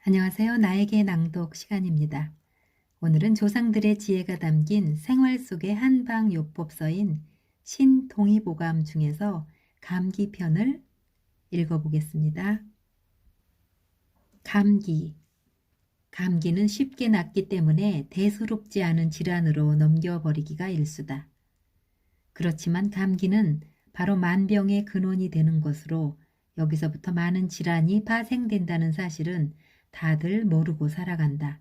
안녕하세요. 나에게 낭독 시간입니다. 오늘은 조상들의 지혜가 담긴 생활 속의 한방요법서인 신동의보감 중에서 감기편을 읽어보겠습니다. 감기. 감기는 쉽게 낫기 때문에 대수롭지 않은 질환으로 넘겨버리기가 일수다. 그렇지만 감기는 바로 만병의 근원이 되는 것으로 여기서부터 많은 질환이 파생된다는 사실은 다들 모르고 살아간다.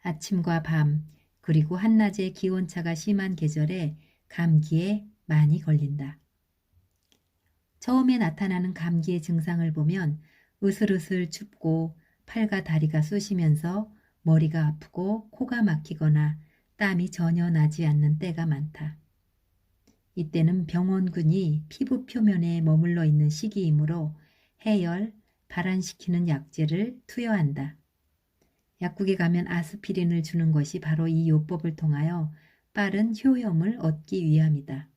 아침과 밤, 그리고 한낮의 기온차가 심한 계절에 감기에 많이 걸린다. 처음에 나타나는 감기의 증상을 보면 으슬으슬 춥고 팔과 다리가 쑤시면서 머리가 아프고 코가 막히거나 땀이 전혀 나지 않는 때가 많다. 이때는 병원균이 피부 표면에 머물러 있는 시기이므로 해열, 발한시키는 약재를 투여한다. 약국에 가면 아스피린을 주는 것이 바로 이 요법을 통하여 빠른 효염을 얻기 위함이다.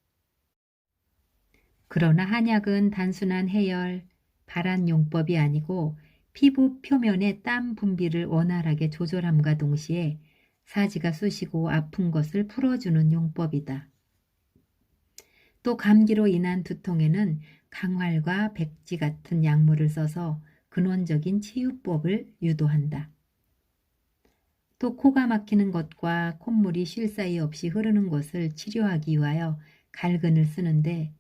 그러나 한약은 단순한 해열, 발한 용법이 아니고 피부 표면의 땀 분비를 원활하게 조절함과 동시에 사지가 쑤시고 아픈 것을 풀어주는 용법이다. 또 감기로 인한 두통에는 강활과 백지 같은 약물을 써서 근원적인 치유법을 유도한다. 또 코가 막히는 것과 콧물이 쉴 사이 없이 흐르는 것을 치료하기 위하여 갈근을 쓰는데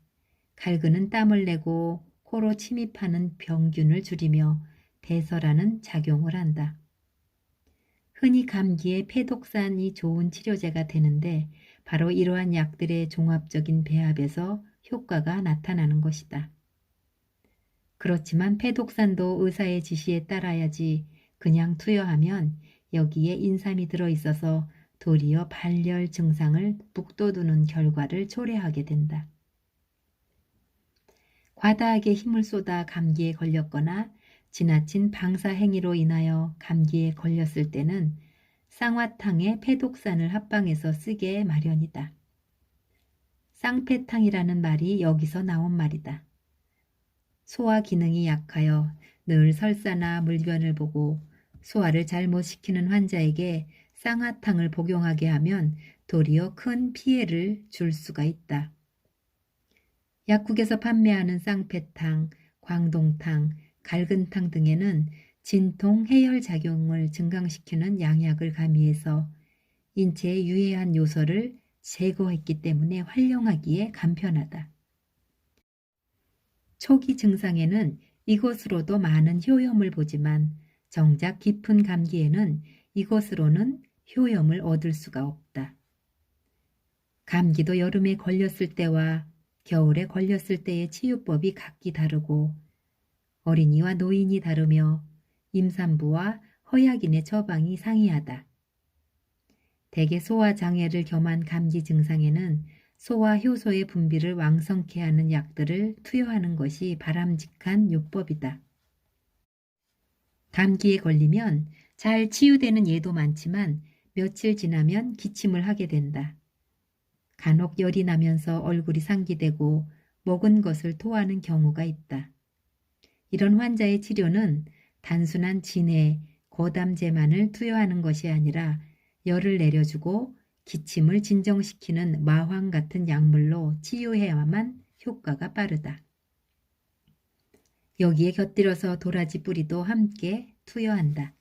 갈근은 땀을 내고 코로 침입하는 병균을 줄이며 배설하는 작용을 한다. 흔히 감기에 폐독산이 좋은 치료제가 되는데 바로 이러한 약들의 종합적인 배합에서 효과가 나타나는 것이다. 그렇지만 폐독산도 의사의 지시에 따라야지 그냥 투여하면 여기에 인삼이 들어있어서 도리어 발열 증상을 북돋우는 결과를 초래하게 된다. 과다하게 힘을 쏟아 감기에 걸렸거나 지나친 방사 행위로 인하여 감기에 걸렸을 때는 쌍화탕에 폐독산을 합방해서 쓰게 마련이다. 쌍패탕이라는 말이 여기서 나온 말이다. 소화 기능이 약하여 늘 설사나 물변을 보고 소화를 잘못시키는 환자에게 쌍화탕을 복용하게 하면 도리어 큰 피해를 줄 수가 있다. 약국에서 판매하는 쌍패탕, 광동탕, 갈근탕 등에는 진통 해열 작용을 증강시키는 양약을 가미해서 인체에 유해한 요소를 제거했기 때문에 활용하기에 간편하다. 초기 증상에는 이것으로도 많은 효염을 보지만 정작 깊은 감기에는 이것으로는 효염을 얻을 수가 없다. 감기도 여름에 걸렸을 때와 겨울에 걸렸을 때의 치유법이 각기 다르고 어린이와 노인이 다르며 임산부와 허약인의 처방이 상이하다. 대개 소화장애를 겸한 감기 증상에는 소와 효소의 분비를 왕성케 하는 약들을 투여하는 것이 바람직한 요법이다. 감기에 걸리면 잘 치유되는 예도 많지만 며칠 지나면 기침을 하게 된다. 간혹 열이 나면서 얼굴이 상기되고 먹은 것을 토하는 경우가 있다. 이런 환자의 치료는 단순한 진해, 고담제만을 투여하는 것이 아니라 열을 내려주고 기침을 진정시키는 마황 같은 약물로 치유해야만 효과가 빠르다. 여기에 곁들여서 도라지 뿌리도 함께 투여한다.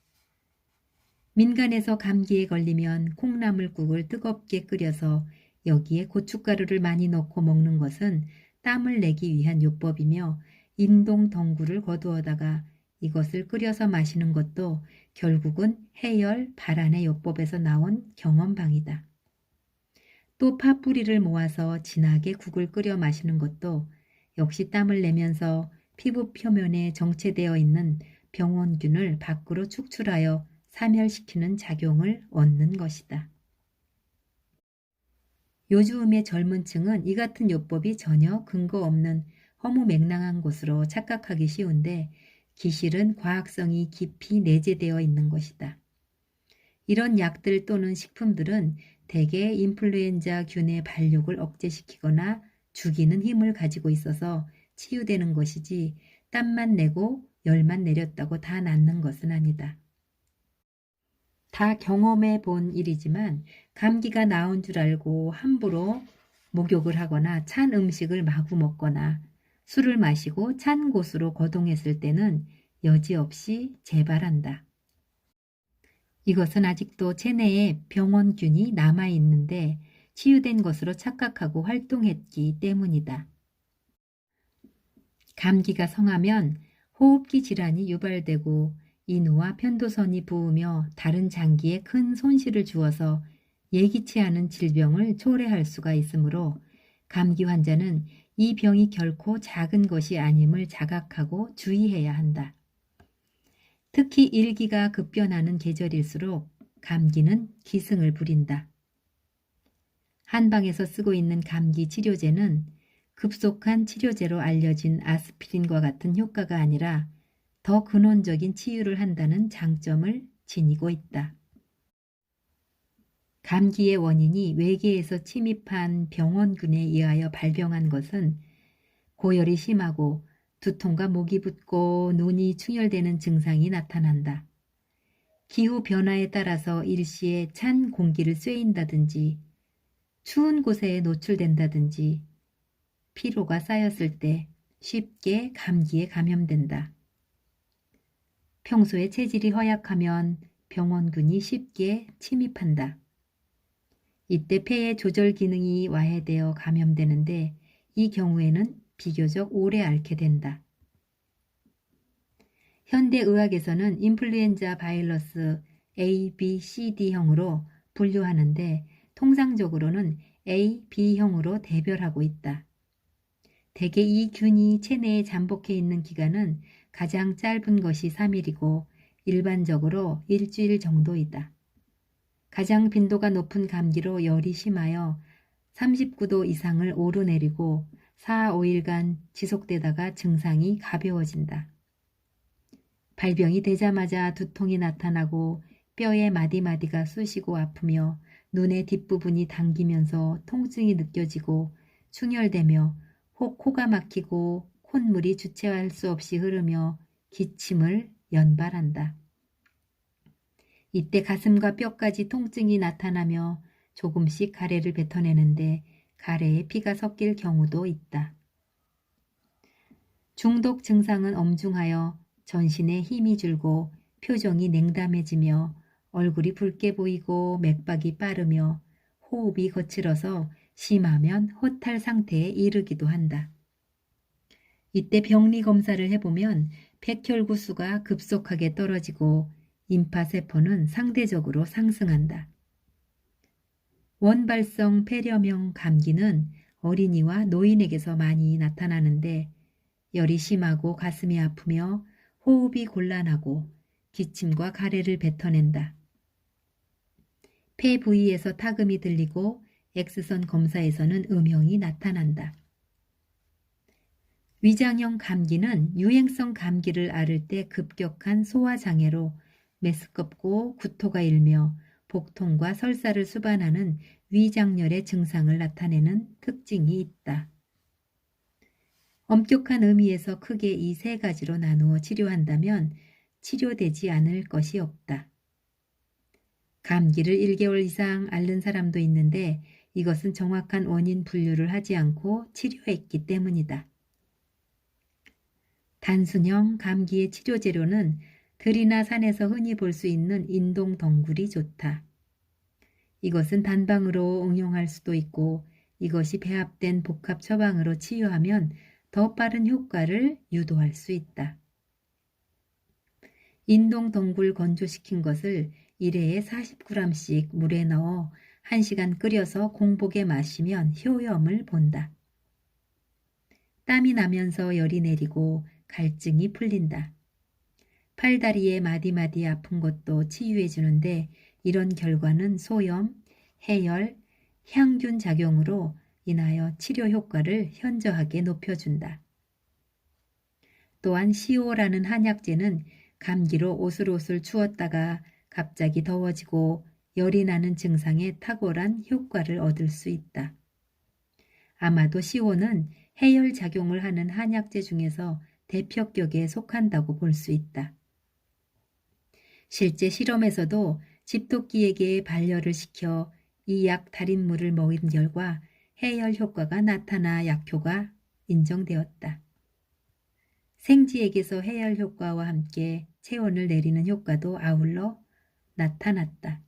민간에서 감기에 걸리면 콩나물국을 뜨겁게 끓여서 여기에 고춧가루를 많이 넣고 먹는 것은 땀을 내기 위한 요법이며 인동 덩굴을 거두어다가 이것을 끓여서 마시는 것도 결국은 해열 발한의 요법에서 나온 경험방이다. 또 파뿌리를 모아서 진하게 국을 끓여 마시는 것도 역시 땀을 내면서 피부 표면에 정체되어 있는 병원균을 밖으로 축출하여 사멸시키는 작용을 얻는 것이다. 요즘의 젊은 층은 이 같은 요법이 전혀 근거 없는 허무맹랑한 것으로 착각하기 쉬운데 기실은 과학성이 깊이 내재되어 있는 것이다. 이런 약들 또는 식품들은 대개 인플루엔자 균의 발육을 억제시키거나 죽이는 힘을 가지고 있어서 치유되는 것이지 땀만 내고 열만 내렸다고 다 낫는 것은 아니다. 다 경험해 본 일이지만 감기가 나은 줄 알고 함부로 목욕을 하거나 찬 음식을 마구 먹거나 술을 마시고 찬 곳으로 거동했을 때는 여지없이 재발한다. 이것은 아직도 체내에 병원균이 남아있는데 치유된 것으로 착각하고 활동했기 때문이다. 감기가 성하면 호흡기 질환이 유발되고 인후와 편도선이 부으며 다른 장기에 큰 손실을 주어서 예기치 않은 질병을 초래할 수가 있으므로 감기 환자는 이 병이 결코 작은 것이 아님을 자각하고 주의해야 한다. 특히 일기가 급변하는 계절일수록 감기는 기승을 부린다. 한방에서 쓰고 있는 감기 치료제는 급속한 치료제로 알려진 아스피린과 같은 효과가 아니라 더 근원적인 치유를 한다는 장점을 지니고 있다. 감기의 원인이 외계에서 침입한 병원균에 의하여 발병한 것은 고열이 심하고 두통과 목이 붓고 눈이 충혈되는 증상이 나타난다. 기후 변화에 따라서 일시에 찬 공기를 쐬인다든지 추운 곳에 노출된다든지 피로가 쌓였을 때 쉽게 감기에 감염된다. 평소에 체질이 허약하면 병원균이 쉽게 침입한다. 이때 폐의 조절 기능이 와해되어 감염되는데 이 경우에는 비교적 오래 앓게 된다. 현대의학에서는 인플루엔자 바이러스 A, B, C, D형으로 분류하는데 통상적으로는 A, B형으로 대별하고 있다. 대개 이 균이 체내에 잠복해 있는 기간은 가장 짧은 것이 3일이고 일반적으로 일주일 정도이다. 가장 빈도가 높은 감기로 열이 심하여 39도 이상을 오르내리고 4, 5일간 지속되다가 증상이 가벼워진다. 발병이 되자마자 두통이 나타나고 뼈의 마디마디가 쑤시고 아프며 눈의 뒷부분이 당기면서 통증이 느껴지고 충혈되며 혹 코가 막히고 콧물이 주체할 수 없이 흐르며 기침을 연발한다. 이때 가슴과 뼈까지 통증이 나타나며 조금씩 가래를 뱉어내는데 가래에 피가 섞일 경우도 있다. 중독 증상은 엄중하여 전신에 힘이 줄고 표정이 냉담해지며 얼굴이 붉게 보이고 맥박이 빠르며 호흡이 거칠어서 심하면 허탈 상태에 이르기도 한다. 이때 병리 검사를 해보면 백혈구 수가 급속하게 떨어지고 임파세포는 상대적으로 상승한다. 원발성 폐렴형 감기는 어린이와 노인에게서 많이 나타나는데 열이 심하고 가슴이 아프며 호흡이 곤란하고 기침과 가래를 뱉어낸다. 폐 부위에서 타금이 들리고 X선 검사에서는 음영이 나타난다. 위장형 감기는 유행성 감기를 앓을 때 급격한 소화장애로 메스껍고 구토가 일며 복통과 설사를 수반하는 위장열의 증상을 나타내는 특징이 있다. 엄격한 의미에서 크게 이 세 가지로 나누어 치료한다면 치료되지 않을 것이 없다. 감기를 1개월 이상 앓는 사람도 있는데 이것은 정확한 원인 분류를 하지 않고 치료했기 때문이다. 단순형 감기의 치료 재료는 들이나 산에서 흔히 볼 수 있는 인동 덩굴이 좋다. 이것은 단방으로 응용할 수도 있고 이것이 배합된 복합 처방으로 치유하면 더 빠른 효과를 유도할 수 있다. 인동 덩굴 건조시킨 것을 1회에 40g씩 물에 넣어 1시간 끓여서 공복에 마시면 효염을 본다. 땀이 나면서 열이 내리고 갈증이 풀린다. 팔다리에 마디마디 아픈 것도 치유해 주는데 이런 결과는 소염, 해열, 향균 작용으로 인하여 치료 효과를 현저하게 높여준다. 또한 시오라는 한약재는 감기로 오슬오슬 추웠다가 갑자기 더워지고 열이 나는 증상에 탁월한 효과를 얻을 수 있다. 아마도 시오는 해열 작용을 하는 한약재 중에서 대표격에 속한다고 볼 수 있다. 실제 실험에서도 집토끼에게 반려를 시켜 이 약 달인물을 먹인 결과 해열 효과가 나타나 약효가 인정되었다. 생쥐에게서 해열 효과와 함께 체온을 내리는 효과도 아울러 나타났다.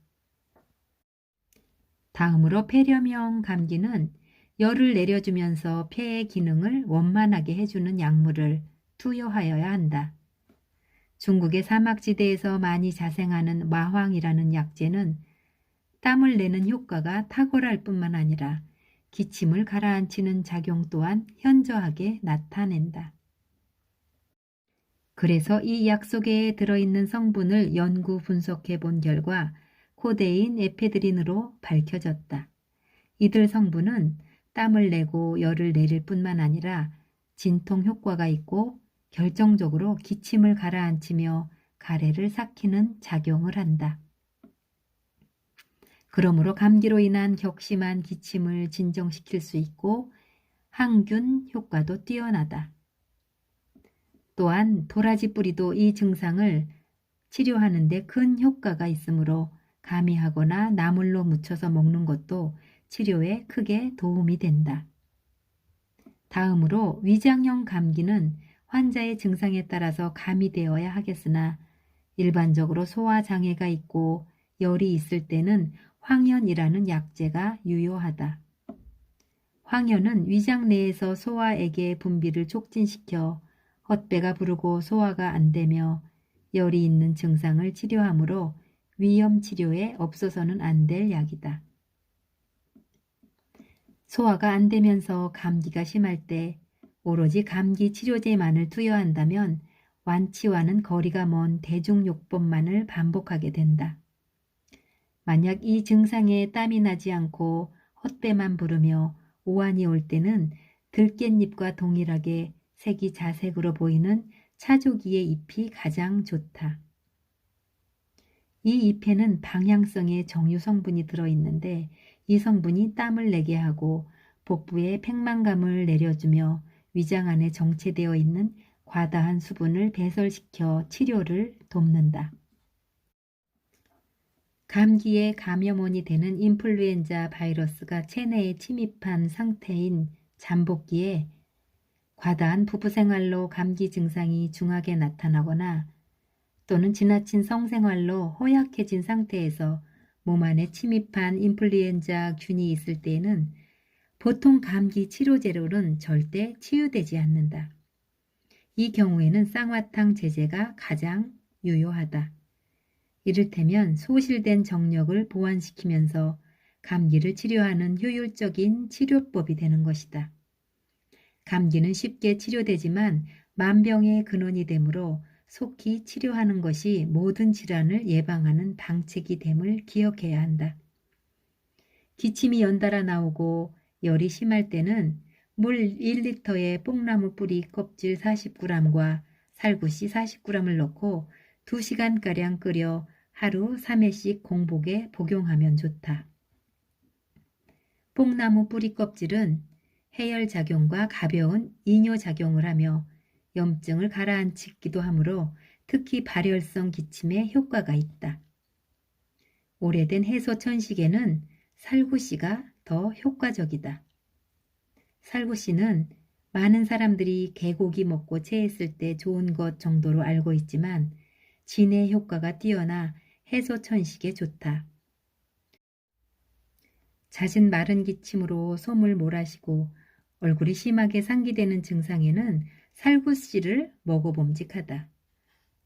다음으로 폐렴형 감기는 열을 내려주면서 폐의 기능을 원만하게 해주는 약물을 투여하여야 한다. 중국의 사막지대에서 많이 자생하는 마황이라는 약재는 땀을 내는 효과가 탁월할 뿐만 아니라 기침을 가라앉히는 작용 또한 현저하게 나타낸다. 그래서 이 약 속에 들어있는 성분을 연구 분석해 본 결과 코데인, 에페드린으로 밝혀졌다. 이들 성분은 땀을 내고 열을 내릴 뿐만 아니라 진통 효과가 있고 결정적으로 기침을 가라앉히며 가래를 삭히는 작용을 한다. 그러므로 감기로 인한 격심한 기침을 진정시킬 수 있고 항균 효과도 뛰어나다. 또한 도라지 뿌리도 이 증상을 치료하는 데 큰 효과가 있으므로 가미하거나 나물로 무쳐서 먹는 것도 치료에 크게 도움이 된다. 다음으로 위장형 감기는 환자의 증상에 따라서 가미되어야 하겠으나 일반적으로 소화장애가 있고 열이 있을 때는 황현이라는 약재가 유효하다. 황현은 위장 내에서 소화액의 분비를 촉진시켜 헛배가 부르고 소화가 안 되며 열이 있는 증상을 치료하므로 위염 치료에 없어서는 안 될 약이다. 소화가 안 되면서 감기가 심할 때 오로지 감기 치료제만을 투여한다면 완치와는 거리가 먼 대중요법만을 반복하게 된다. 만약 이 증상에 땀이 나지 않고 헛배만 부르며 오한이 올 때는 들깻잎과 동일하게 색이 자색으로 보이는 차조기의 잎이 가장 좋다. 이 잎에는 방향성의 정유 성분이 들어있는데 이 성분이 땀을 내게 하고 복부에 팽만감을 내려주며 위장 안에 정체되어 있는 과다한 수분을 배설시켜 치료를 돕는다. 감기의 감염원이 되는 인플루엔자 바이러스가 체내에 침입한 상태인 잠복기에 과다한 부부생활로 감기 증상이 중하게 나타나거나 또는 지나친 성생활로 허약해진 상태에서 몸 안에 침입한 인플루엔자 균이 있을 때에는 보통 감기 치료제로는 절대 치유되지 않는다. 이 경우에는 쌍화탕 제제가 가장 유효하다. 이를테면 소실된 정력을 보완시키면서 감기를 치료하는 효율적인 치료법이 되는 것이다. 감기는 쉽게 치료되지만 만병의 근원이 되므로 속히 치료하는 것이 모든 질환을 예방하는 방책이 됨을 기억해야 한다. 기침이 연달아 나오고 열이 심할 때는 물 1리터에 뽕나무 뿌리 껍질 40g과 살구씨 40g을 넣고 2시간가량 끓여 하루 3회씩 공복에 복용하면 좋다. 뽕나무 뿌리 껍질은 해열작용과 가벼운 이뇨작용을 하며 염증을 가라앉히기도 하므로 특히 발열성 기침에 효과가 있다. 오래된 해소천식에는 살구씨가 더 효과적이다. 살구씨는 많은 사람들이 개고기 먹고 체했을 때 좋은 것 정도로 알고 있지만 진해 효과가 뛰어나 해소천식에 좋다. 잦은 마른 기침으로 솜을 몰아쉬고 얼굴이 심하게 상기되는 증상에는 살구씨를 먹어봄직하다.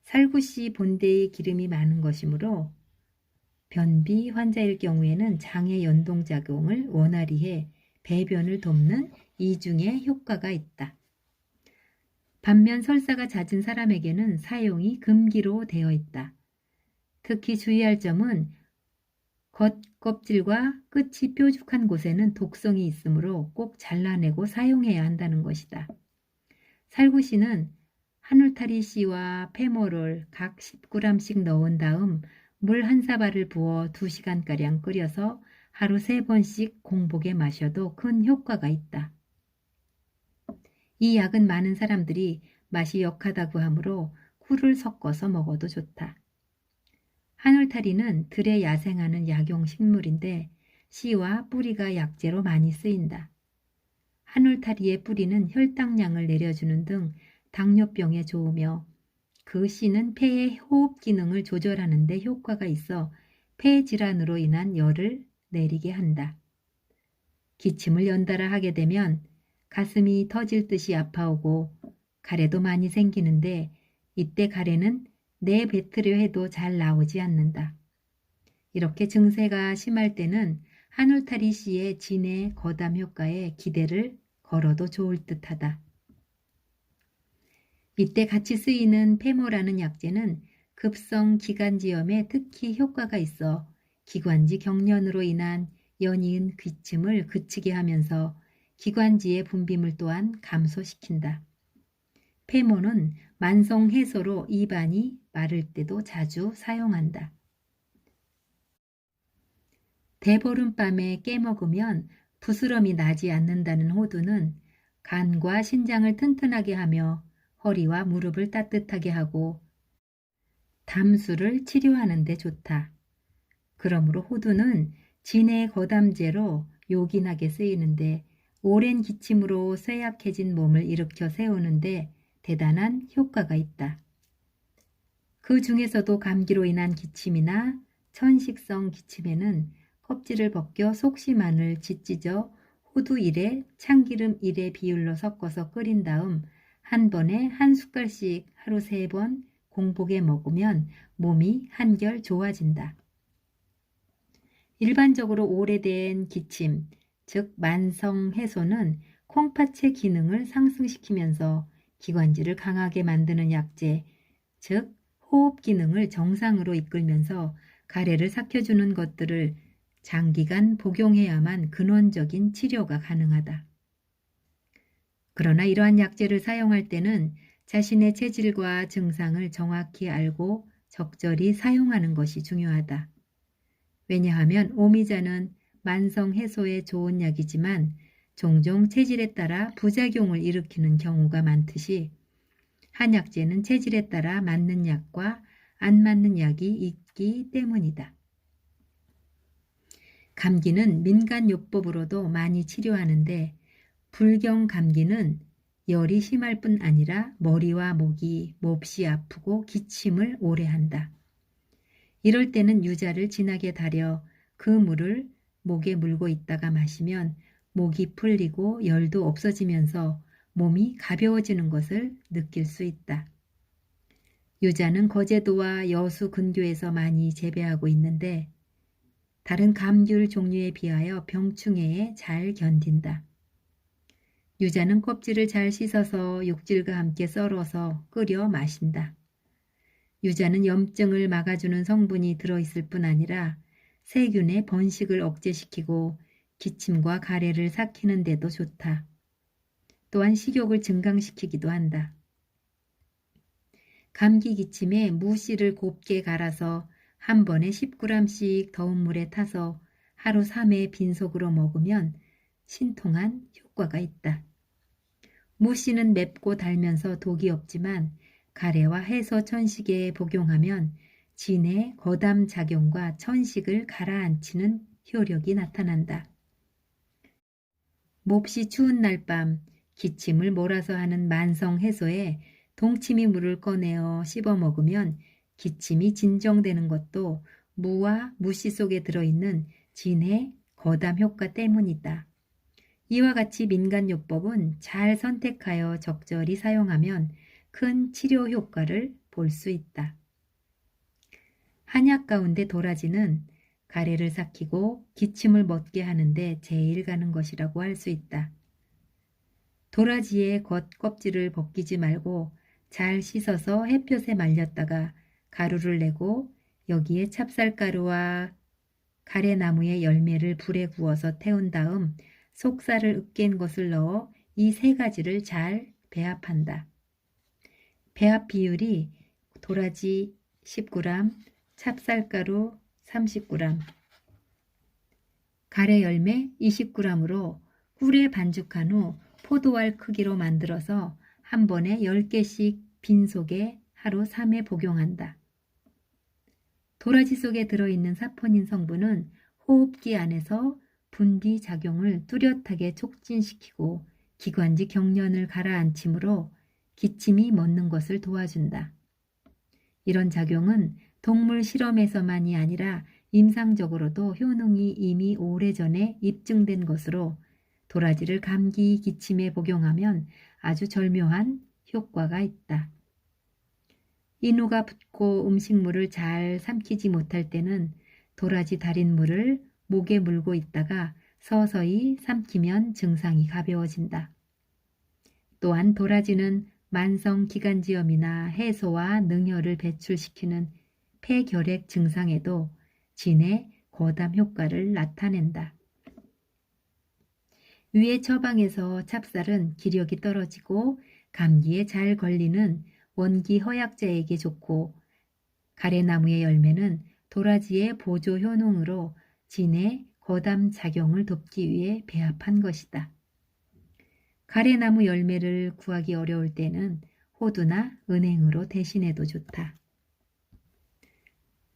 살구씨 본대에 기름이 많은 것이므로 변비 환자일 경우에는 장의 연동작용을 원활히 해 배변을 돕는 이중의 효과가 있다. 반면 설사가 잦은 사람에게는 사용이 금기로 되어 있다. 특히 주의할 점은 겉껍질과 끝이 뾰족한 곳에는 독성이 있으므로 꼭 잘라내고 사용해야 한다는 것이다. 살구씨는 한울타리 씨와 페모롤 각 10g씩 넣은 다음 물 한 사발을 부어 2시간가량 끓여서 하루 3번씩 공복에 마셔도 큰 효과가 있다. 이 약은 많은 사람들이 맛이 역하다고 하므로 꿀을 섞어서 먹어도 좋다. 하늘타리는 들에 야생하는 약용식물인데 씨와 뿌리가 약재로 많이 쓰인다. 하늘타리의 뿌리는 혈당량을 내려주는 등 당뇨병에 좋으며 그 씨는 폐의 호흡 기능을 조절하는 데 효과가 있어 폐 질환으로 인한 열을 내리게 한다. 기침을 연달아 하게 되면 가슴이 터질 듯이 아파오고 가래도 많이 생기는데 이때 가래는 내뱉으려 해도 잘 나오지 않는다. 이렇게 증세가 심할 때는 하늘타리 씨의 진해 거담 효과에 기대를 걸어도 좋을 듯하다. 이때 같이 쓰이는 페모라는 약재는 급성 기관지염에 특히 효과가 있어 기관지 경련으로 인한 연이은 기침을 그치게 하면서 기관지의 분비물 또한 감소시킨다. 페모는 만성 해소로 입안이 마를 때도 자주 사용한다. 대보름밤에 깨먹으면 부스럼이 나지 않는다는 호두는 간과 신장을 튼튼하게 하며 허리와 무릎을 따뜻하게 하고 담수를 치료하는 데 좋다. 그러므로 호두는 진해 거담제로 요긴하게 쓰이는데 오랜 기침으로 쇠약해진 몸을 일으켜 세우는데 대단한 효과가 있다. 그 중에서도 감기로 인한 기침이나 천식성 기침에는 껍질을 벗겨 속시만을 짓찢어 호두 1에 참기름 1의 비율로 섞어서 끓인 다음 한 번에 한 숟갈씩 하루 3번 공복에 먹으면 몸이 한결 좋아진다. 일반적으로 오래된 기침, 즉 만성 해소는 콩팥의 기능을 상승시키면서 기관지를 강하게 만드는 약재, 즉 호흡 기능을 정상으로 이끌면서 가래를 삭혀주는 것들을 장기간 복용해야만 근원적인 치료가 가능하다. 그러나 이러한 약재를 사용할 때는 자신의 체질과 증상을 정확히 알고 적절히 사용하는 것이 중요하다. 왜냐하면 오미자는 만성 해소에 좋은 약이지만 종종 체질에 따라 부작용을 일으키는 경우가 많듯이 한약재는 체질에 따라 맞는 약과 안 맞는 약이 있기 때문이다. 감기는 민간요법으로도 많이 치료하는데 불경 감기는 열이 심할 뿐 아니라 머리와 목이 몹시 아프고 기침을 오래 한다. 이럴 때는 유자를 진하게 달여 그 물을 목에 물고 있다가 마시면 목이 풀리고 열도 없어지면서 몸이 가벼워지는 것을 느낄 수 있다. 유자는 거제도와 여수 근교에서 많이 재배하고 있는데 다른 감귤 종류에 비하여 병충해에 잘 견딘다. 유자는 껍질을 잘 씻어서 육질과 함께 썰어서 끓여 마신다. 유자는 염증을 막아주는 성분이 들어있을 뿐 아니라 세균의 번식을 억제시키고 기침과 가래를 삭히는 데도 좋다. 또한 식욕을 증강시키기도 한다. 감기 기침에 무씨를 곱게 갈아서 한 번에 10g씩 더운 물에 타서 하루 3회 빈속으로 먹으면 신통한 효과가 있다. 무씨는 맵고 달면서 독이 없지만 가래와 해서 천식에 복용하면 진해 거담 작용과 천식을 가라앉히는 효력이 나타난다. 몹시 추운 날밤 기침을 몰아서 하는 만성 해소에 동치미 물을 꺼내어 씹어 먹으면 기침이 진정되는 것도 무와 무씨 속에 들어있는 진해 거담 효과 때문이다. 이와 같이 민간요법은 잘 선택하여 적절히 사용하면 큰 치료 효과를 볼 수 있다. 한약 가운데 도라지는 가래를 삭히고 기침을 멎게 하는데 제일 가는 것이라고 할 수 있다. 도라지의 겉껍질을 벗기지 말고 잘 씻어서 햇볕에 말렸다가 가루를 내고 여기에 찹쌀가루와 가래나무의 열매를 불에 구워서 태운 다음 속살을 으깬 것을 넣어 이 3가지를 잘 배합한다. 배합 비율이 도라지 10g, 찹쌀가루 30g, 가래 열매 20g으로 꿀에 반죽한 후 포도알 크기로 만들어서 한 번에 10개씩 빈속에 하루 3회 복용한다. 도라지 속에 들어있는 사포닌 성분은 호흡기 안에서 분비 작용을 뚜렷하게 촉진시키고 기관지 경련을 가라앉히므로 기침이 멎는 것을 도와준다. 이런 작용은 동물 실험에서만이 아니라 임상적으로도 효능이 이미 오래전에 입증된 것으로 도라지를 감기, 기침에 복용하면 아주 절묘한 효과가 있다. 인후가 붓고 음식물을 잘 삼키지 못할 때는 도라지 달인 물을 목에 물고 있다가 서서히 삼키면 증상이 가벼워진다. 또한 도라지는 만성 기관지염이나 해소와 능혈을 배출시키는 폐결핵 증상에도 진의 고담 효과를 나타낸다. 위의 처방에서 찹쌀은 기력이 떨어지고 감기에 잘 걸리는 원기 허약자에게 좋고 가래나무의 열매는 도라지의 보조 효능으로 진의 고담 작용을 돕기 위해 배합한 것이다. 가래나무 열매를 구하기 어려울 때는 호두나 은행으로 대신해도 좋다.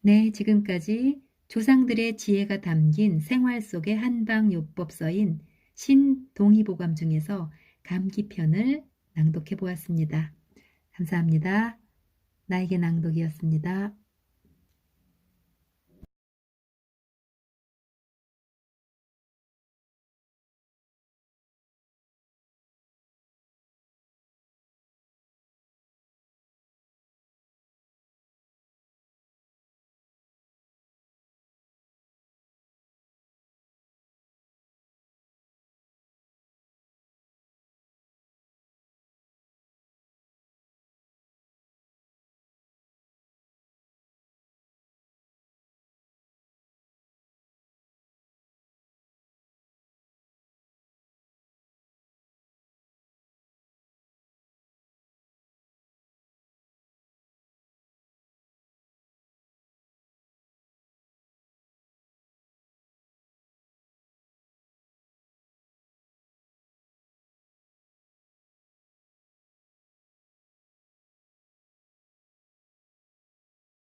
네, 지금까지 조상들의 지혜가 담긴 생활 속의 한방요법서인 신동의보감 중에서 감기편을 낭독해 보았습니다. 감사합니다. 나에게 낭독이었습니다.